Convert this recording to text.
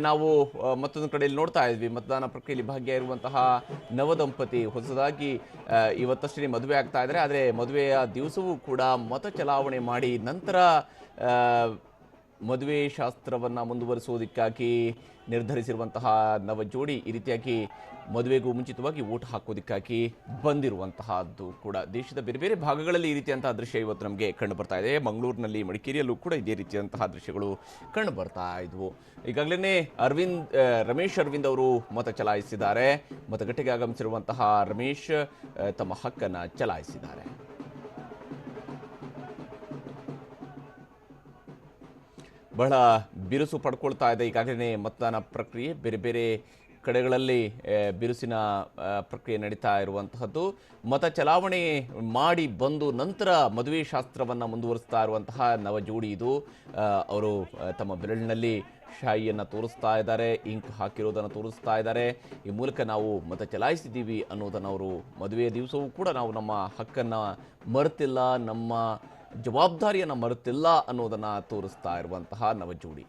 ನಾವು ಮತ್ತೊಂದು ಕಡೆಯಲ್ಲಿ ನೋಡ್ತಾ ಇದ್ವಿ, ಮತದಾನ ಪ್ರಕ್ರಿಯೆಯಲ್ಲಿ ಭಾಗಿಯಾಗಿರುವಂತಹ ನವದಂಪತಿ ಹೊಸದಾಗಿ ಇವತ್ತಷ್ಟೇ ಮದುವೆ ಆಗ್ತಾ ಇದ್ದಾರೆ. ಆದರೆ ಮದುವೆಯ ದಿವಸವೂ ಕೂಡ ಮತ ಚಲಾವಣೆ ಮಾಡಿ ನಂತರ ಮದುವೆ ಶಾಸ್ತ್ರವನ್ನು ಮುಂದುವರಿಸುವುದಕ್ಕಾಗಿ ನಿರ್ಧರಿಸಿರುವಂತಹ ನವ ಜೋಡಿ ಈ ರೀತಿಯಾಗಿ ಮದುವೆಗೂ ಮುಂಚಿತವಾಗಿ ಓಟ್ ಹಾಕೋದಕ್ಕಾಗಿ ಬಂದಿರುವಂತಹದ್ದು ಕೂಡ ದೇಶದ ಬೇರೆ ಬೇರೆ ಭಾಗಗಳಲ್ಲಿ ಈ ರೀತಿಯಂತಹ ದೃಶ್ಯ ಇವತ್ತು ನಮಗೆ ಕಂಡು ಬರ್ತಾ ಇದೆ. ಮಂಗಳೂರಿನಲ್ಲಿ, ಮಡಿಕೇರಿಯಲ್ಲೂ ಕೂಡ ಇದೇ ರೀತಿಯಂತಹ ದೃಶ್ಯಗಳು ಕಂಡು ಬರ್ತಾ ಇದ್ವು. ಈಗಾಗಲೇ ರಮೇಶ್ ಅರವಿಂದ್ ಅವರು ಮತ ಚಲಾಯಿಸಿದ್ದಾರೆ. ಮತಗಟ್ಟೆಗೆ ಆಗಮಿಸಿರುವಂತಹ ರಮೇಶ್ ತಮ್ಮ ಹಕ್ಕನ್ನು ಚಲಾಯಿಸಿದ್ದಾರೆ. ಬಹಳ ಬಿರುಸು ಪಡ್ಕೊಳ್ತಾ ಇದೆ ಈಗಾಗಲೇ ಮತದಾನ ಪ್ರಕ್ರಿಯೆ. ಬೇರೆ ಬೇರೆ ಕಡೆಗಳಲ್ಲಿ ಬಿರುಸಿನ ಪ್ರಕ್ರಿಯೆ ನಡೀತಾ ಇರುವಂತಹದ್ದು. ಮತ ಚಲಾವಣೆ ಮಾಡಿ ಬಂದು ನಂತರ ಮದುವೆ ಶಾಸ್ತ್ರವನ್ನು ಮುಂದುವರಿಸ್ತಾ ಇರುವಂತಹ ನವ ಜೋಡಿ ಇದು. ಅವರು ತಮ್ಮ ಬೆರಳಿನಲ್ಲಿ ಶಾಯಿಯನ್ನು ತೋರಿಸ್ತಾ ಇದ್ದಾರೆ, ಇಂಕ್ ಹಾಕಿರೋದನ್ನು ತೋರಿಸ್ತಾ ಇದ್ದಾರೆ. ಈ ಮೂಲಕ ನಾವು ಮತ ಚಲಾಯಿಸಿದ್ದೀವಿ ಅನ್ನೋದನ್ನು ಅವರು ಮದುವೆಯ ದಿವಸವೂ ಕೂಡ ನಾವು ನಮ್ಮ ಹಕ್ಕನ್ನು ಮರೆತಿಲ್ಲ, ನಮ್ಮ ಜವಾಬ್ದಾರಿಯನ್ನು ಮರೆತಿಲ್ಲ ಅನ್ನೋದನ್ನು ತೋರಿಸ್ತಾ ಇರುವಂತಹ ನವ ಜೋಡಿ.